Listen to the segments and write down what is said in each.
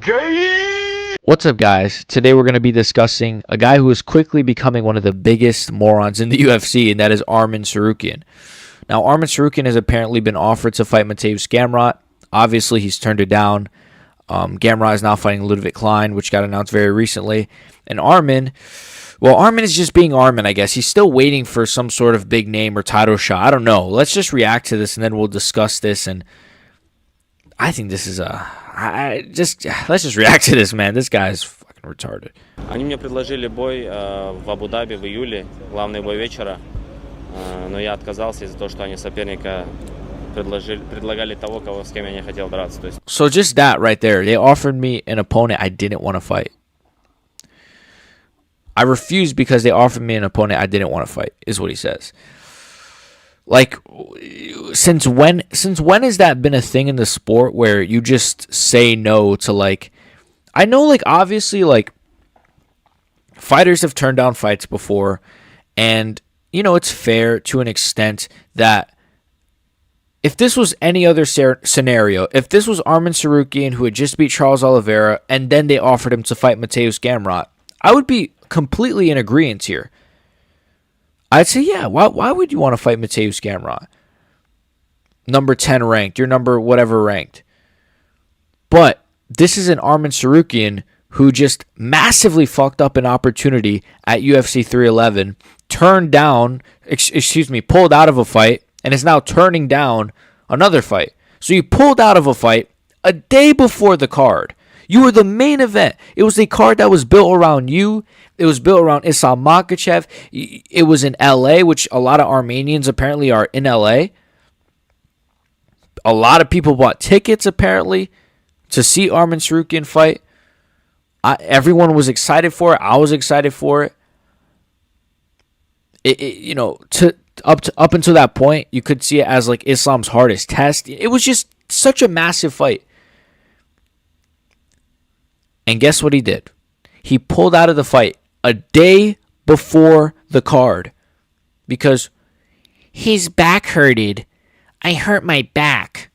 Gay! What's up, guys? Today we're going to be discussing a guy who is quickly becoming one of the biggest morons in the UFC, and that is Arman Tsarukyan. Now, Arman Tsarukyan has apparently been offered to fight Mateusz Gamrot. Obviously, he's turned it down. Gamrot is now fighting Ludwig Klein, which got announced very recently. And Arman is just being Arman, I guess. He's still waiting for some sort of big name or title shot. I don't know. Let's just react to this, and then we'll discuss this. And I think this is let's just react to this, man. This guy is fucking retarded. Они мне предложили бой в Абу-Даби в июле, главный бой вечера, но я отказался из-за того, что они соперника предлагали того, с кем я не хотел драться. То есть... So just that right there, they offered me an opponent I didn't want to fight. I refused because they offered me an opponent I didn't want to fight, is what he says. Like, since when has that been a thing in the sport where you just say no to, like, I know, like, obviously, like, fighters have turned down fights before, and, you know, it's fair to an extent that if this was any other scenario, if this was Arman Tsarukyan who had just beat Charles Oliveira, and then they offered him to fight Mateusz Gamrot, I would be completely in agreement here. I'd say, yeah, why would you want to fight Mateusz Gamrot? Number 10 ranked, you're number whatever ranked. But this is an Arman Tsarukyan who just massively fucked up an opportunity at UFC 311, pulled out of a fight, and is now turning down another fight. So you pulled out of a fight a day before the card. You were the main event. It was a card that was built around you. It was built around Islam Makhachev. It was in LA, which a lot of Armenians apparently are in LA. A lot of people bought tickets apparently to see Arman Tsarukyan fight. Everyone was excited for it. I was excited for it. Up until that point, you could see it as like Islam's hardest test. It was just such a massive fight. And guess what he did? He pulled out of the fight a day before the card because his back hurted. I hurt my back.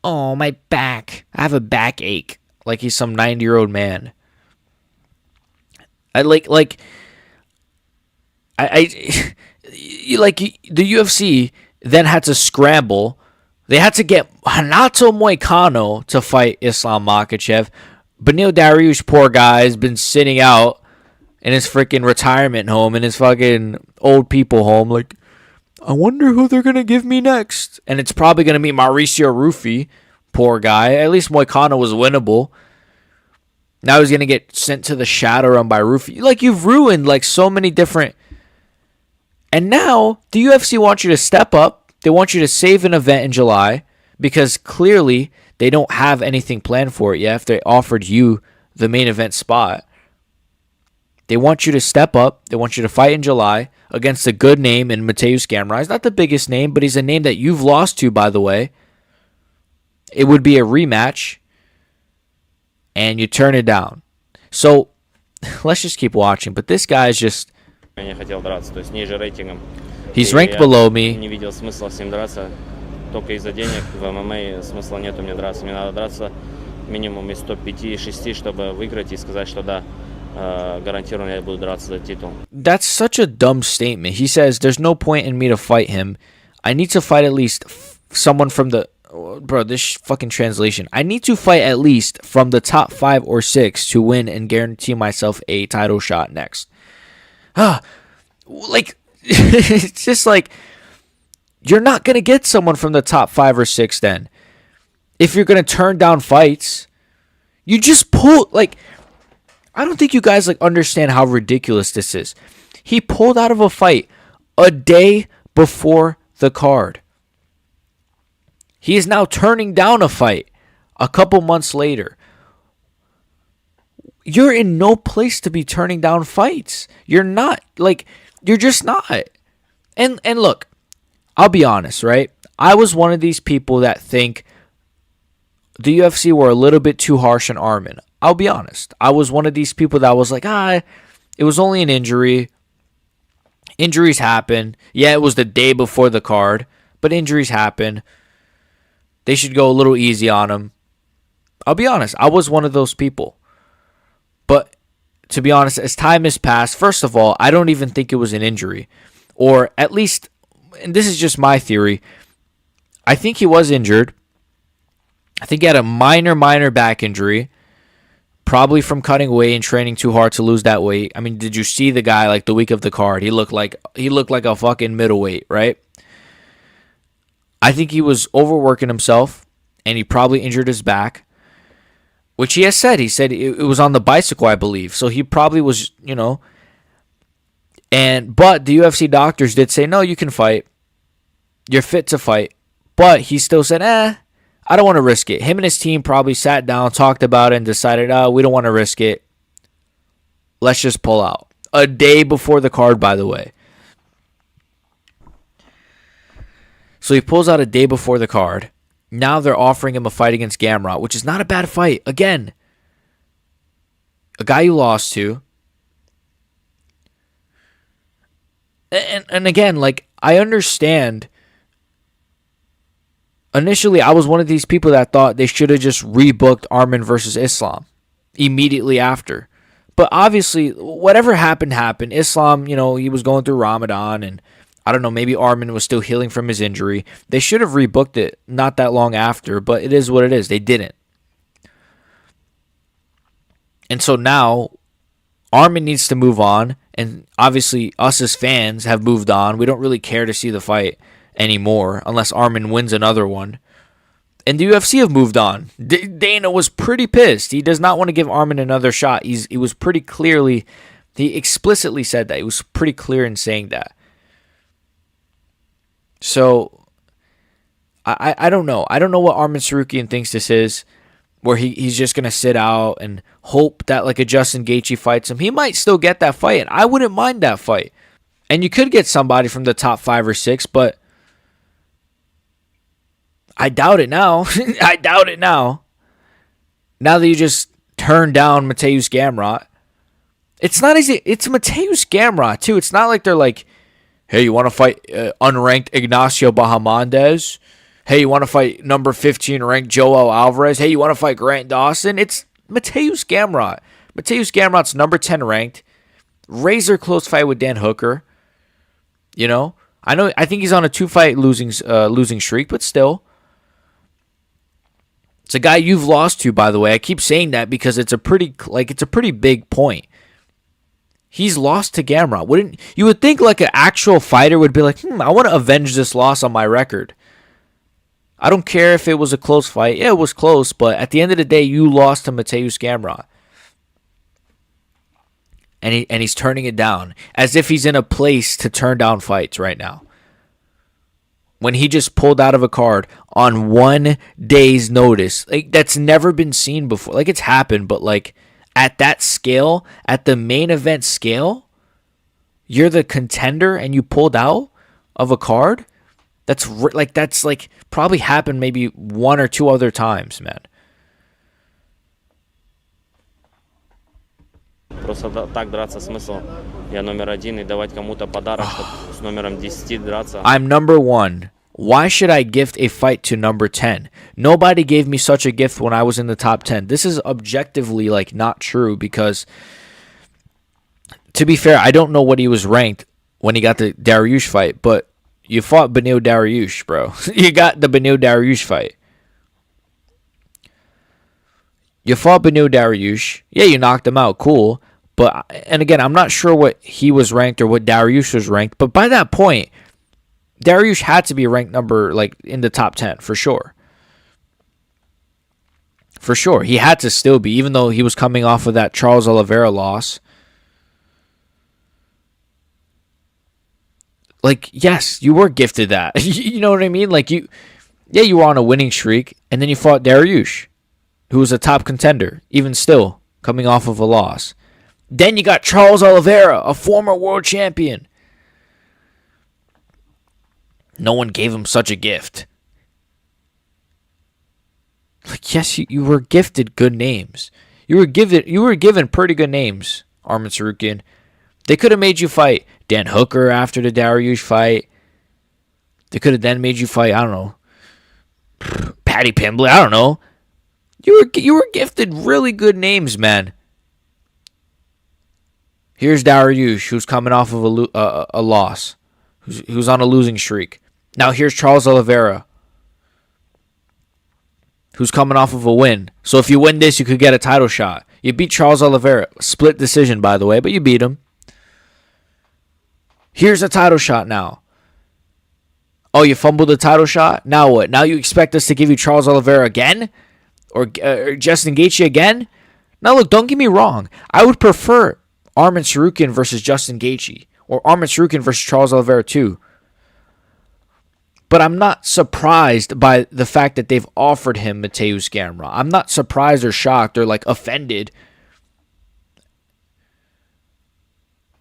Oh, my back. I have a backache. Like he's some 90-year-old man. The UFC then had to scramble. They had to get Renato Moicano to fight Islam Makhachev. Beneil Dariush, poor guy, has been sitting out in his freaking retirement home, in his fucking old people home. Like, I wonder who they're going to give me next. And it's probably going to be Mauricio Rufy, poor guy. At least Moicano was winnable. Now he's going to get sent to the shadow run by Rufy. Like, you've ruined, like, so many different... And now, the UFC wants you to step up. They want you to save an event in July because clearly... they don't have anything planned for it yet if they offered you the main event spot. They want you to step up. They want you to fight in July against a good name in Mateusz Gamrot. He's not the biggest name, but he's a name that you've lost to, by the way. It would be a rematch, and you turn it down. So, let's just keep watching. But this guy is just... he's ranked below me. Только из-за денег в ММА смысла нету мне драться. Мне надо драться минимум из топ-5-6, чтобы выиграть и сказать, что да, гарантированно я буду драться за титул. That's such a dumb statement. He says, there's no point in me to fight him. I need to fight at least someone from the... Bro, this fucking translation. I need to fight at least from the top 5 or 6 to win and guarantee myself a title shot next. It's just like... You're not going to get someone from the top 5 or 6 then. If you're going to turn down fights, you just pull, like, I don't think you guys, like, understand how ridiculous this is. He pulled out of a fight a day before the card. He is now turning down a fight a couple months later. You're in no place to be turning down fights. You're not, like, you're just not. And look, I'll be honest, right? I was one of these people that think the UFC were a little bit too harsh on Arman. I'll be honest. I was one of these people that was like, it was only an injury. Injuries happen. Yeah, it was the day before the card, but injuries happen. They should go a little easy on him. I'll be honest, I was one of those people. But to be honest, as time has passed, first of all, I don't even think it was an injury. Or at least, and this is just my theory, I think he was injured. I think he had a minor back injury, probably from cutting weight and training too hard to lose that weight. I mean, did you see the guy like the week of the card? He looked like a fucking middleweight, right? I think he was overworking himself, and he probably injured his back, which he has said. He said it was on the bicycle, I believe. So he probably was, but the UFC doctors did say, no, you can fight. You're fit to fight. But he still said, I don't want to risk it. Him and his team probably sat down, talked about it, and decided, we don't want to risk it. Let's just pull out. A day before the card, by the way. So he pulls out a day before the card. Now they're offering him a fight against Gamrot, which is not a bad fight. Again, a guy you lost to. And again, like, I understand. Initially, I was one of these people that thought they should have just rebooked Arman versus Islam immediately after. But obviously, whatever happened. Islam, he was going through Ramadan, and I don't know, maybe Arman was still healing from his injury. They should have rebooked it not that long after, but it is what it is. They didn't. And so now, Arman needs to move on, and obviously us as fans have moved on. We don't really care to see the fight anymore unless Arman wins another one. And the UFC have moved on. Dana was pretty pissed. He does not want to give Arman another shot. He explicitly said that. He was pretty clear in saying that. So, I don't know. I don't know what Arman Tsarukyan thinks this is, where he's just going to sit out and hope that like a Justin Gaethje fights him. He might still get that fight, and I wouldn't mind that fight. And you could get somebody from the top 5 or 6, but I doubt it now. I doubt it now. Now that you just turned down Mateusz Gamrot. It's not easy. It's Mateusz Gamrot, too. It's not like they're like, hey, you want to fight unranked Ignacio Bahamondes? Hey, you want to fight number 15 ranked Joel Alvarez? Hey, you want to fight Grant Dawson? It's Mateusz Gamrot. Mateusz Gamrot's number 10 ranked. Razor close fight with Dan Hooker. I think he's on a 2-fight losing streak, but still. It's a guy you've lost to, by the way. I keep saying that because it's a pretty big point. He's lost to Gamrot. You would think like an actual fighter would be like, I want to avenge this loss on my record. I don't care if it was a close fight. Yeah, it was close, but at the end of the day, you lost to Mateusz Gamrot. And he's turning it down as if he's in a place to turn down fights right now. When he just pulled out of a card on 1 day's notice. Like, that's never been seen before. Like, it's happened, but like at that scale, at the main event scale, you're the contender and you pulled out of a card? That's probably happened maybe 1 or 2 other times, man. Просто так драться смысл. Я номер 1 и давать кому-то подарок, чтобы с номером 10 драться. I'm number 1. Why should I gift a fight to number 10? Nobody gave me such a gift when I was in the top 10. This is objectively like not true because, to be fair, I don't know what he was ranked when he got the Dariush fight, but you fought Beneil Dariush, bro. You got the Beneil Dariush fight. You fought Beneil Dariush. Yeah, you knocked him out. Cool. And again, I'm not sure what he was ranked or what Dariush was ranked, but by that point, Dariush had to be ranked number, like, in the top 10, for sure. For sure. He had to still be, even though he was coming off of that Charles Oliveira loss. Like, yes, you were gifted that. You know what I mean? Like, you were on a winning streak, and then you fought Dariush, who was a top contender, even still, coming off of a loss. Then you got Charles Oliveira, a former world champion. No one gave him such a gift. Like, yes, you were gifted good names. You were given pretty good names, Arman Tsarukyan. They could have made you fight Dan Hooker after the Dariush fight. They could have then made you fight, I don't know, Paddy Pimblett. I don't know. You were gifted really good names, man. Here's Dariush, who's coming off of a loss, who's on a losing streak. Now here's Charles Oliveira, who's coming off of a win. So if you win this, you could get a title shot. You beat Charles Oliveira. Split decision, by the way, but you beat him. Here's a title shot now. Oh, you fumbled the title shot? Now what? Now you expect us to give you Charles Oliveira again? Or Justin Gaethje again? Now look, don't get me wrong. I would prefer Arman Tsarukyan versus Justin Gaethje. Or Arman Tsarukyan versus Charles Oliveira too. But I'm not surprised by the fact that they've offered him Mateusz Gamrot. I'm not surprised or shocked or like offended.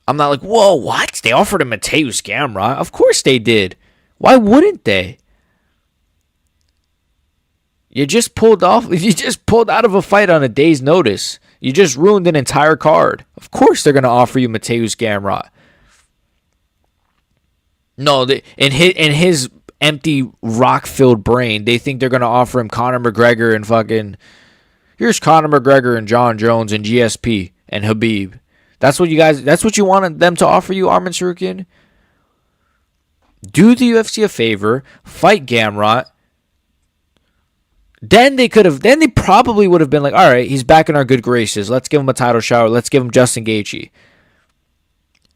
I'm not like, whoa, what? They offered him Mateusz Gamrot? Of course they did. Why wouldn't they? You just pulled out of a fight on a day's notice. You just ruined an entire card. Of course they're going to offer you Mateusz Gamrot. No, in his empty rock-filled brain, they think they're going to offer him Conor McGregor and fucking... Here's Conor McGregor and John Jones and GSP and Khabib. That's what you wanted them to offer you, Arman Tsarukyan? Do the UFC a favor, fight Gamrot. Then they probably would have been like, all right, he's back in our good graces. Let's give him a title shot. Or let's give him Justin Gaethje.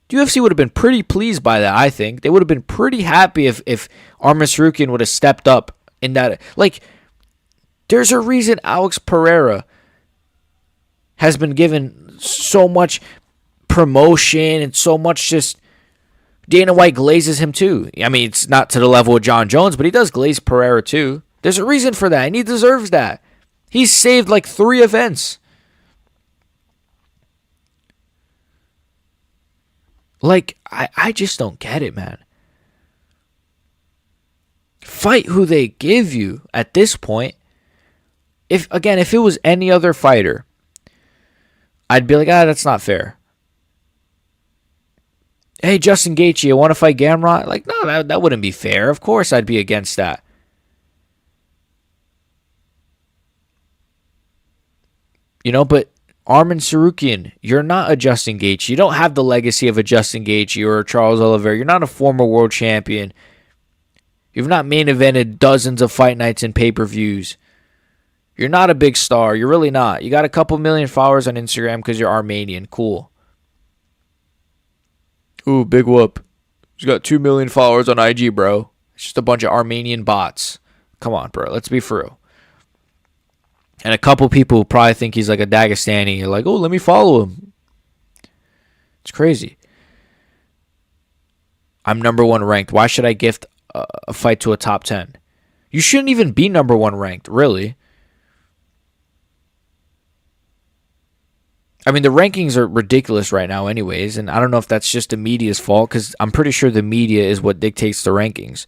The UFC would have been pretty pleased by that, I think. They would have been pretty happy if Arman Tsarukyan would have stepped up in that. Like, there's a reason Alex Pereira has been given so much promotion and so much just... Dana White glazes him too. I mean, it's not to the level of John Jones, but he does glaze Pereira too. There's a reason for that, and he deserves that. He's saved like 3 events. Like, I just don't get it, man. Fight who they give you at this point. If it was any other fighter, I'd be like, that's not fair. Hey, Justin Gaethje, you want to fight Gamrot? Like, no, that wouldn't be fair. Of course I'd be against that. But Arman Tsarukyan, you're not a Justin Gaethje. You don't have the legacy of a Justin Gaethje or a Charles Oliveira. You're not a former world champion. You've not main evented dozens of fight nights and pay-per-views. You're not a big star. You're really not. You got a couple million followers on Instagram because you're Armenian. Cool. Ooh, big whoop. He's got 2 million followers on IG, bro. It's just a bunch of Armenian bots. Come on, bro. Let's be for real. And a couple people probably think he's like a Dagestani. You're like, oh, let me follow him. It's crazy. I'm number 1 ranked. Why should I gift a fight to a top 10? You shouldn't even be number 1 ranked, really. I mean, the rankings are ridiculous right now anyways, and I don't know if that's just the media's fault, because I'm pretty sure the media is what dictates the rankings.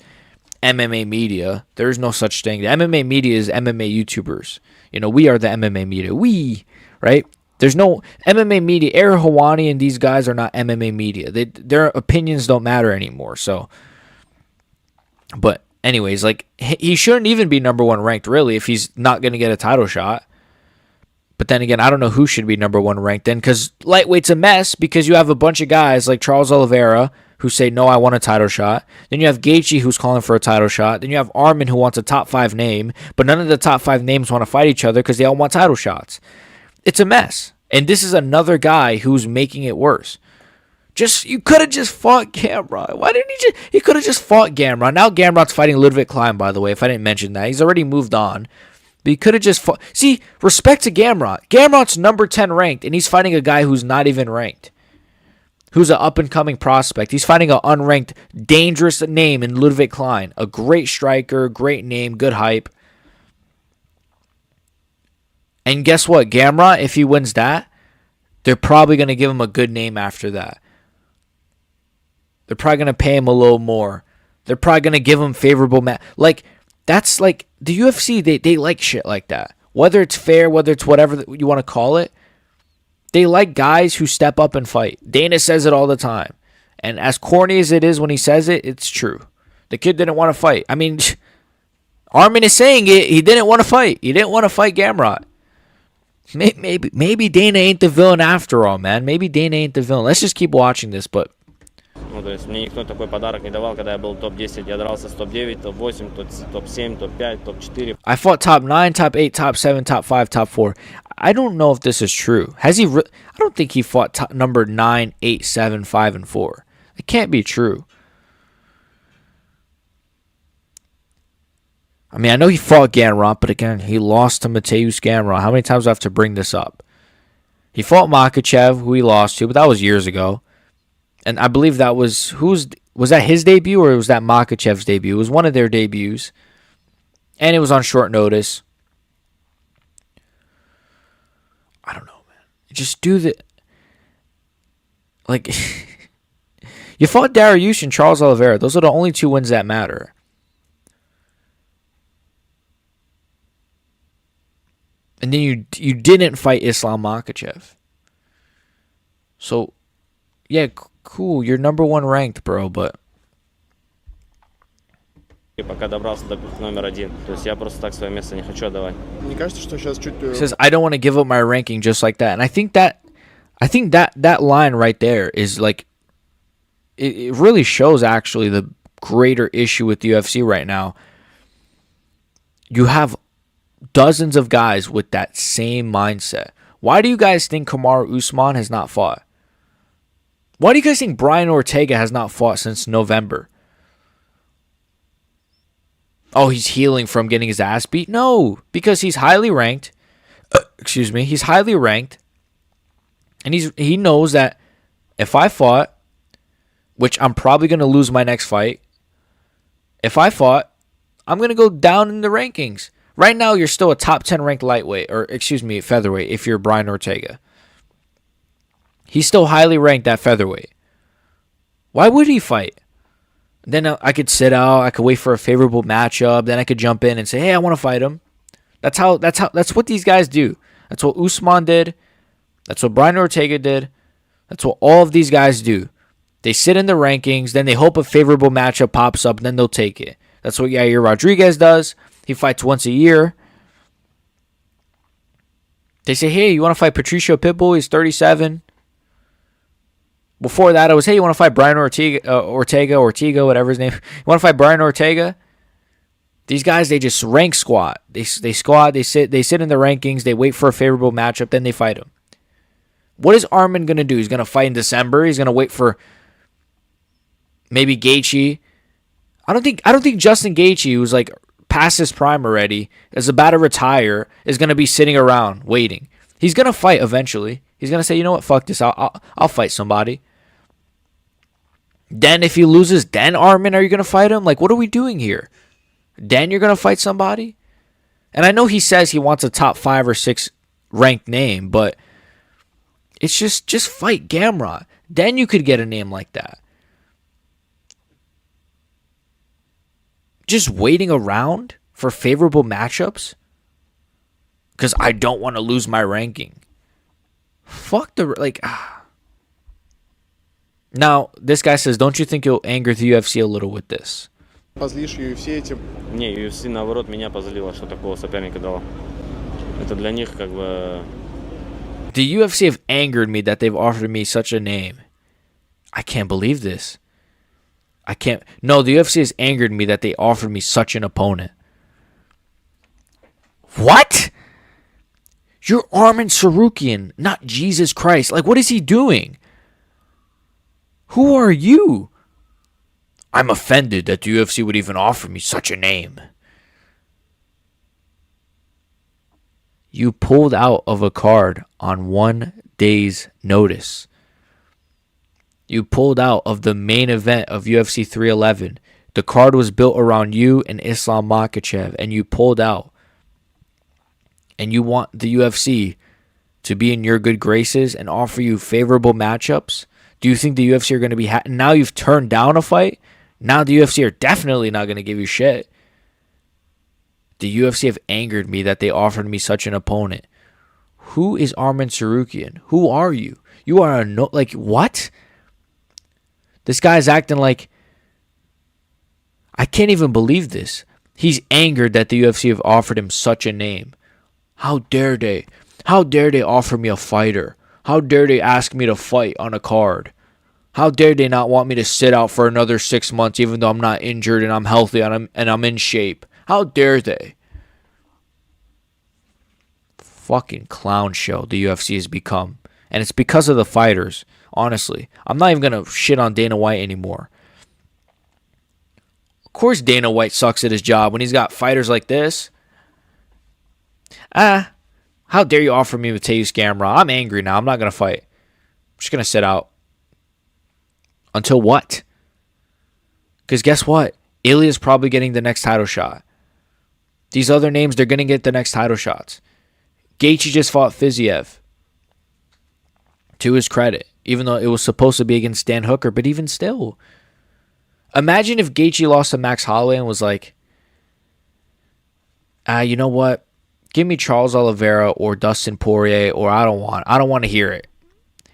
MMA media, there is no such thing. The MMA media is MMA YouTubers. We are the MMA media. Right? There's no MMA media. Eric Hawani and these guys are not MMA media. Their opinions don't matter anymore. So, but anyways, like, he shouldn't even be number 1 ranked, really, if he's not going to get a title shot. But then again, I don't know who should be number 1 ranked then, because lightweight's a mess, because you have a bunch of guys like Charles Oliveira who say, no, I want a title shot. Then you have Gaethje who's calling for a title shot. Then you have Arman who wants a top 5 name, but none of the top 5 names want to fight each other because they all want title shots. It's a mess. And this is another guy who's making it worse. You could have just fought Gamrot. Why didn't he could have just fought Gamrot. Now Gamrot's fighting Ludwig Klein, by the way, if I didn't mention that. He's already moved on. But he could have just fought. See, respect to Gamrot. Gamrot's number 10 ranked, and he's fighting a guy who's not even ranked. Who's an up-and-coming prospect. He's fighting an unranked, dangerous name in Ludwig Klein. A great striker, great name, good hype. And guess what? Gamrot, if he wins that, they're probably going to give him a good name after that. They're probably going to pay him a little more. They're probably going to give him favorable that's like the UFC, they like shit like that. Whether it's fair, whether it's whatever you want to call it, they like guys who step up and fight. Dana says it all the time. And as corny as it is when he says it, it's true. The kid didn't want to fight. I mean, Arman is saying it. He didn't want to fight. He didn't want to fight Gamrot. Maybe Dana ain't the villain after all, man. Maybe Dana ain't the villain. Let's just keep watching this, but... Ну, то есть мне никто такой подарок не давал, когда я был топ-10. Я дрался с топ-9, топ-8, топ-7, топ-5, топ-4. I fought top 9, top 8, top 7, top 5, top 4. I don't know if this is true. Has he... I don't think he fought top number 9, 8, 7, 5, and 4. It can't be true. I mean, I know he fought Gamrot, but again, he lost to Mateusz Gamrot. How many times do I have to bring this up? He fought Makhachev, who he lost to, but that was years ago. And I believe that was... Was that his debut or was that Makhachev's debut? It was one of their debuts. And it was on short notice. I don't know, man. Just do the... Like... You fought Dariush and Charles Oliveira. Those are the only 2 wins that matter. And then you didn't fight Islam Makhachev. So, yeah, cool. You're number 1 ranked, bro, but... Пока добрался до номер 1. То есть я просто так свое место не хочу отдавать. Мне кажется, что сейчас чуть... He says, I don't want to give up my ranking just like that. And I think that line right there is like... It really shows actually the greater issue with the UFC right now. You have dozens of guys with that same mindset. Why do you guys think Kamaru Usman has not fought? Why do you guys think Brian Ortega has not fought since November? Oh, he's healing from getting his ass beat? No, because he's highly ranked. Excuse me. He's highly ranked. And he knows that if I fought, which I'm probably going to lose my next fight, if I fought, I'm going to go down in the rankings. Right now, you're still a top 10 ranked lightweight, or excuse me, featherweight, if you're Brian Ortega. He's still highly ranked at featherweight. Why would he fight? Then I could sit out, I could wait for a favorable matchup, then I could jump in and say, hey, I want to fight him. That's what these guys do. That's what Usman did. That's what Brian Ortega did. That's what all of these guys do. They sit in the rankings, then they hope a favorable matchup pops up, and then they'll take it. That's what Yair Rodriguez does. He fights once a year. They say, hey, you want to fight Patricio Pitbull? He's 37. Before that, it was, hey, you want to fight Brian Ortega, whatever his name. You want to fight Brian Ortega? These guys, they just rank squat. They squat, they sit in the rankings, they wait for a favorable matchup, then they fight him. What is Arman going to do? He's going to fight in December. He's going to wait for maybe Gaethje. I don't think Justin Gaethje, who's like past his prime already, is about to retire, is going to be sitting around waiting. He's going to fight eventually. He's going to say, you know what, fuck this. I'll fight somebody. Then if he loses, then Arman, are you going to fight him? Like, what are we doing here? Then you're going to fight somebody? And I know he says he wants a top 5 or 6 ranked name, but it's just fight Gamrot. Then you could get a name like that. Just waiting around for favorable matchups because I don't want to lose my ranking. Fuck the... Like... Now, this guy says, don't you think you'll anger the UFC a little with this? Позлишь UFC этим? Не, UFC наоборот меня позлило, что такого соперника дало. Это для них как бы... The UFC have angered me that they've offered me such a name. I can't believe this. No, the UFC has angered me that they offered me such an opponent. What? You're Arman Tsarukyan, not Jesus Christ. Like, what is he doing? Who are you? I'm offended that the UFC would even offer me such a name. You pulled out of a card on 1 day's notice. You pulled out of the main event of UFC 311. The card was built around you and Islam Makhachev, and you pulled out. And you want the UFC to be in your good graces and offer you favorable matchups? Do you think the UFC are going to be... now you've turned down a fight? Now the UFC are definitely not going to give you shit. The UFC have angered me that they offered me such an opponent. Who is Arman Tsarukyan? Who are you? You are a... no... Like, what? This guy's acting like... I can't even believe this. He's angered that the UFC have offered him such a name. How dare they? How dare they offer me a fighter? How dare they ask me to fight on a card? How dare they not want me to sit out for another 6 months even though I'm not injured and I'm healthy and I'm in shape? How dare they? Fucking clown show the UFC has become. And it's because of the fighters, honestly. I'm not even going to shit on Dana White anymore. Of course Dana White sucks at his job when he's got fighters like this. How dare you offer me Mateus Gamrot? I'm angry now. I'm not going to fight. I'm just going to sit out. Until what? Because guess what? Ilya's probably getting the next title shot. These other names, they're going to get the next title shots. Gaethje just fought Fiziev. To his credit. Even though it was supposed to be against Dan Hooker. But even still. Imagine if Gaethje lost to Max Holloway and was like, you know what? Give me Charles Oliveira or Dustin Poirier, or I don't want to hear it.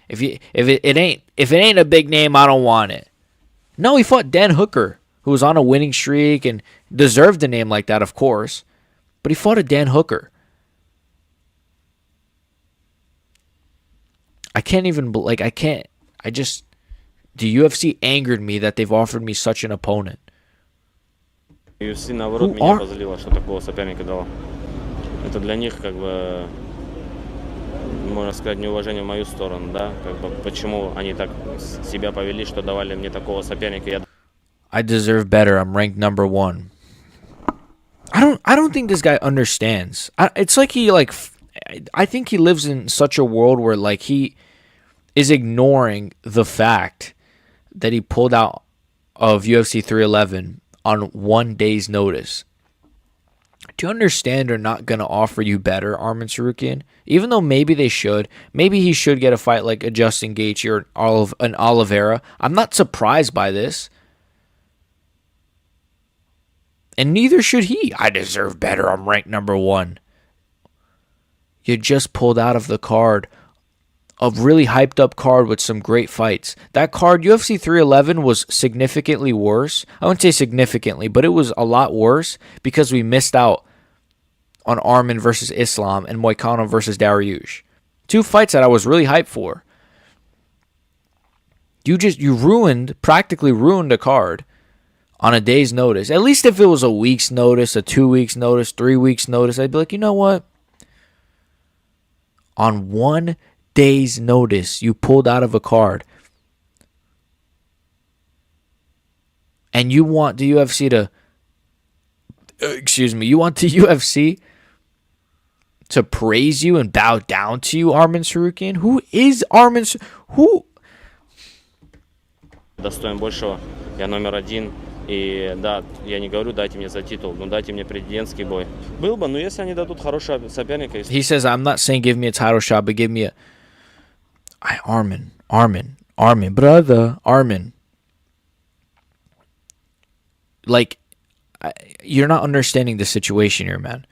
If it ain't a big name, I don't want it. No, he fought Dan Hooker, who was on a winning streak and deserved a name like that, of course. But he fought a Dan Hooker. The UFC angered me that they've offered me such an opponent. UFC, наоборот, меня позлило, что такого соперника дало. Это для них, как бы, можно сказать, неуважение в мою сторону, да? Как бы, почему они так себя повели, что давали мне такого соперника? I deserve better. I'm ranked number 1. I don't think this guy understands. It's like I think he lives in such a world where like he is ignoring the fact that he pulled out of UFC 311 on 1 day's notice. Do you understand they're not going to offer you better, Arman Tsarukyan? Even though maybe they should. Maybe he should get a fight like a Justin Gaethje or an Oliveira. I'm not surprised by this. And neither should he. I deserve better. I'm ranked number 1. You just pulled out of the card. A really hyped up card with some great fights. That card, UFC 311, was significantly worse. I wouldn't say significantly, but it was a lot worse because we missed out on Arman versus Islam and Moicano versus Dariush. 2 fights that I was really hyped for. You practically ruined a card on a day's notice. At least if it was a week's notice, a 2 weeks notice, 3 weeks notice, I'd be like, you know what? On 1 day's notice, you pulled out of a card. And you want the UFC to praise you and bow down to you, Arman Tsarukyan? Who is Arman? Who? Достоин большего. Я номер 1. И да, я не говорю, дайте мне за титул, но дайте мне президентский бой. Был бы, но если они дадут хорошего соперника... He says, I'm not saying give me a title shot, but give me a... Arman, brother, Arman. Like, you're not understanding the situation here, man.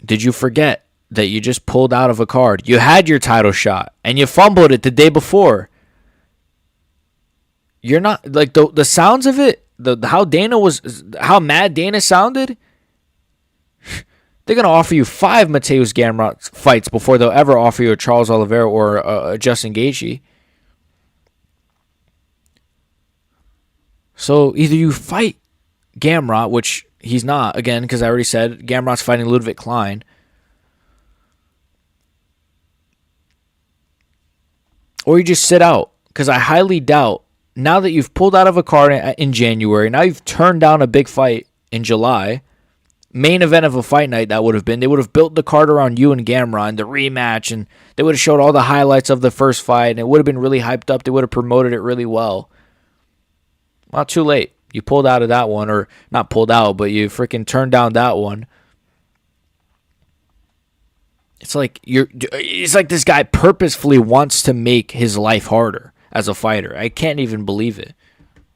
Did you forget that you just pulled out of a card? You had your title shot, and you fumbled it the day before. You're not, like, the sounds of it, how mad Dana sounded... They're going to offer you 5 Mateus Gamrot fights before they'll ever offer you a Charles Oliveira or a Justin Gaethje. So either you fight Gamrot, which he's not, again, because I already said Gamrot's fighting Ludwig Klein. Or you just sit out, because I highly doubt, now that you've pulled out of a card in January, now you've turned down a big fight in July, main event of a fight night that would have been. They would have built the card around you and Gamrot and the rematch, and they would have showed all the highlights of the first fight, and it would have been really hyped up. They would have promoted it really well. Well, too late. You pulled out of that one, or not pulled out, but you freaking turned down that one. It's like this guy purposefully wants to make his life harder as a fighter. I can't even believe it.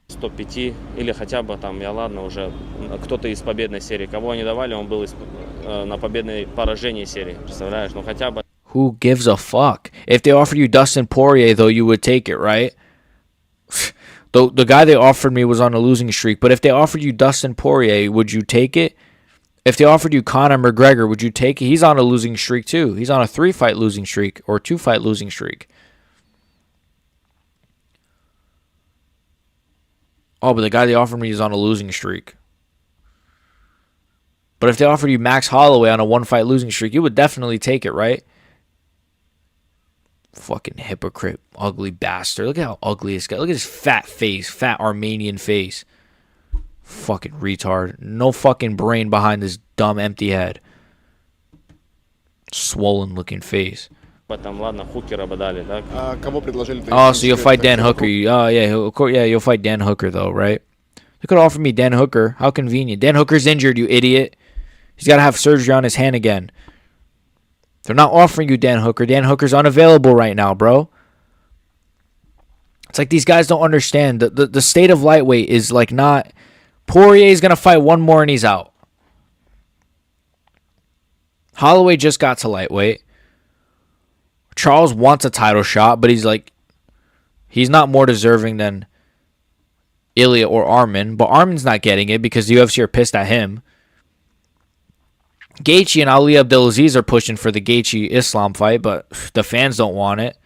105 или хотя бы там, я ладно, уже кто-то из победной серии. Кого они давали, он был на победной поражении серии. Представляешь? Ну хотя бы... Who gives a fuck? If they offered you Dustin Poirier, though, you would take it, right? The guy they offered me was on a losing streak. But if they offered you Dustin Poirier, would you take it? If they offered you Conor McGregor, would you take it? He's on a losing streak too. He's on a 3-fight losing streak or 2-fight losing streak. Oh, but the guy they offered me is on a losing streak. But if they offered you Max Holloway on a 1-fight losing streak, you would definitely take it, right? Fucking hypocrite, ugly bastard. Look at how ugly this guy. Look at his fat face, fat Armenian face. Fucking retard. No fucking brain behind this dumb empty head. Swollen looking face. Кого предложили? Oh, so you'll fight Dan Hooker. Oh, yeah, you'll fight Dan Hooker, though, right? You could offer me Dan Hooker. How convenient. Dan Hooker's injured, you idiot. He's got to have surgery on his hand again. They're not offering you Dan Hooker. Dan Hooker's unavailable right now, bro. It's like these guys don't understand. The state of lightweight is like not... Poirier's going to fight one more and he's out. Holloway just got to lightweight. Charles wants a title shot, but he's not more deserving than Ilya or Arman. But Arman's not getting it because the UFC are pissed at him. Gaethje and Ali Abdelaziz are pushing for the Gaethje-Islam fight, but the fans don't want it.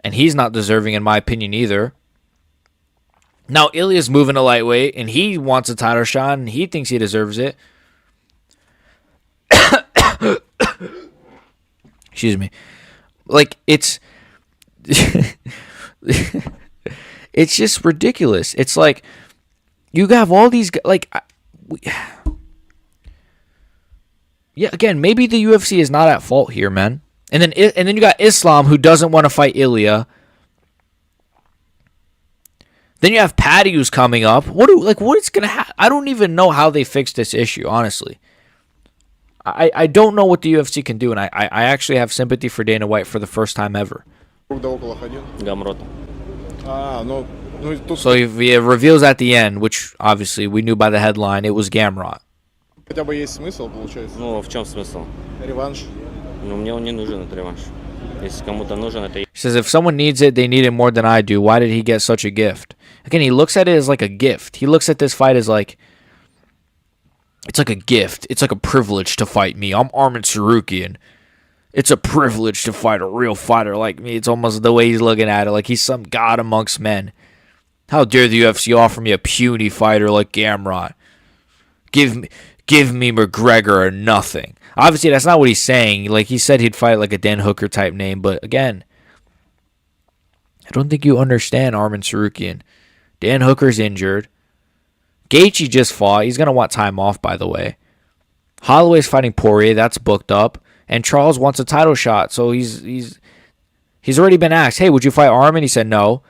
And he's not deserving, in my opinion, either. Now, Ilya's moving to lightweight, and he wants a title shot, and he thinks he deserves it. Excuse me. Like, it's... it's just ridiculous. It's like, you have all these... Yeah, again, maybe the UFC is not at fault here, man. And then you got Islam, who doesn't want to fight Ilya. Then you have Patty, who's coming up. What is gonna happen? I don't even know how they fix this issue, honestly. I don't know what the UFC can do, and I actually have sympathy for Dana White for the first time ever. So if it reveals at the end, which obviously we knew by the headline, it was Gamrot. Хотя бы есть смысл, получается. Ну, в чем смысл? Реванш. Ну, мне он не нужен, этот реванш. Если кому-то нужен, это... He says, if someone needs it, they need it more than I do. Why did he get such a gift? Again, he looks at it as like a gift. He looks at this fight as like... It's like a gift. It's like a privilege to fight me. I'm Arman Tsarukyan. It's a privilege to fight a real fighter like me. It's almost the way he's looking at it. Like he's some god amongst men. How dare the UFC offer me a puny fighter like Gamrot? Give me McGregor or nothing. Obviously, that's not what he's saying. Like, he said he'd fight like a Dan Hooker type name. But, again, I don't think you understand Arman Tsarukyan. Dan Hooker's injured. Gaethje just fought. He's going to want time off, by the way. Holloway's fighting Poirier. That's booked up. And Charles wants a title shot. So he's already been asked, hey, would you fight Arman? He said no.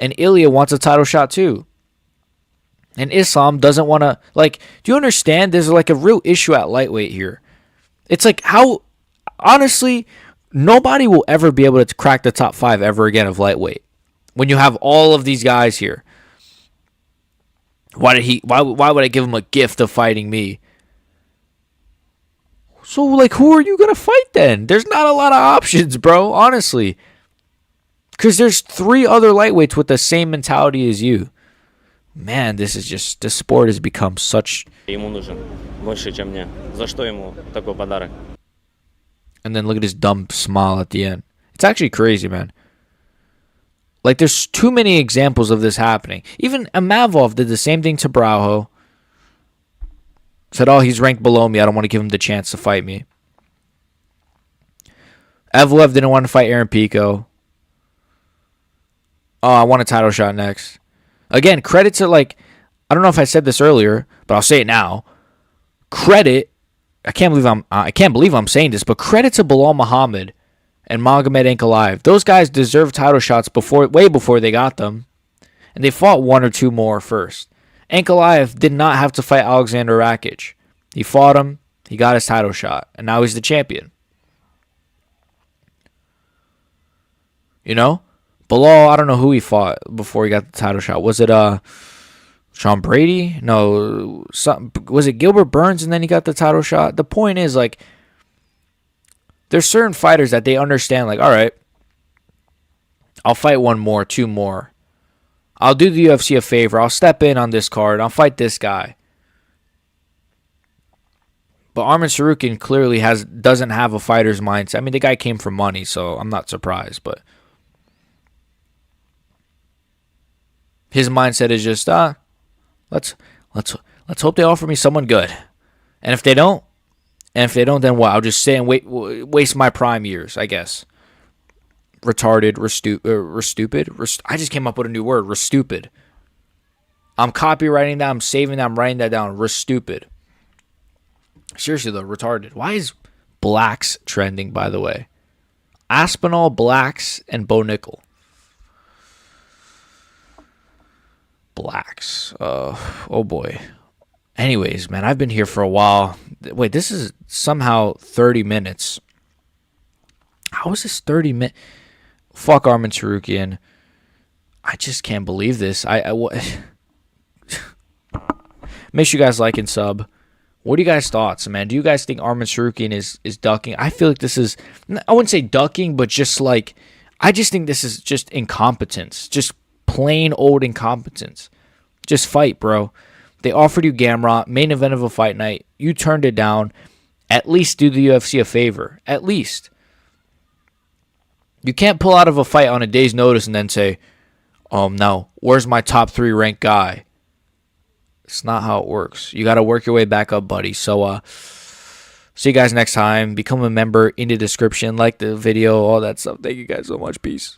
And Ilya wants a title shot, too. And Islam doesn't want to, like, do you understand? There's like a real issue at lightweight here. It's like how, honestly, nobody will ever be able to crack the top 5 ever again of lightweight. When you have all of these guys here. Why would I give him a gift of fighting me? So, like, who are you going to fight then? There's not a lot of options, bro, honestly. Because there's 3 other lightweights with the same mentality as you. Man, this sport has become such... Ему нужен больше, чем мне. За что ему такой подарок? And then look at his dumb smile at the end. It's actually crazy, man. Like, there's too many examples of this happening. Even Amavov did the same thing to Braujo. Said, oh, he's ranked below me. I don't want to give him the chance to fight me. Evloev didn't want to fight Aaron Pico. Oh, I want a title shot next. Again, credit to, like, I don't know if I said this earlier, but I'll say it now. Credit, I can't believe I'm saying this, but credit to Bilal Muhammad and Magomed Ankalaev. Those guys deserve title shots way before they got them, and they fought 1 or 2 more first. Ankalaev did not have to fight Alexander Rakic. He fought him, he got his title shot, and now he's the champion. You know? Bilal, I don't know who he fought before he got the title shot. Was it Sean Brady? No. Was it Gilbert Burns and then he got the title shot? The point is, like, there's certain fighters that they understand, like, all right, I'll fight 1 more, 2 more. I'll do the UFC a favor. I'll step in on this card. I'll fight this guy. But Arman Tsarukyan clearly doesn't have a fighter's mindset. I mean, the guy came for money, so I'm not surprised. But his mindset is just, let's hope they offer me someone good. And if they don't, then what? I'll just sit and waste my prime years, I guess. Retarded, stupid. I just came up with a new word, stupid. I'm copywriting that. I'm saving that. I'm writing that down. Stupid. Seriously though, retarded. Why is blacks trending, by the way? Aspinall, blacks, and Bo Nickel. Blacks. Oh boy. Anyways, man, I've been here for a while. Wait, this is somehow 30 minutes. How is this 30 minutes? Fuck Arman Tsarukyan. I just can't believe this. Make sure you guys like and sub. What are you guys' thoughts, man? Do you guys think Arman Tsarukyan is ducking? I feel like this is, I wouldn't say ducking, but just like, I just think this is just incompetence. Just plain old incompetence. Just fight, bro. They offered you Gamrot, main event of a fight night. You turned it down. At least do the UFC a favor. At least. You can't pull out of a fight on a day's notice and then say, no, where's my top 3 ranked guy? It's not how it works. You got to work your way back up, buddy. So, see you guys next time. Become a member in the description. Like the video, all that stuff. Thank you guys so much. Peace.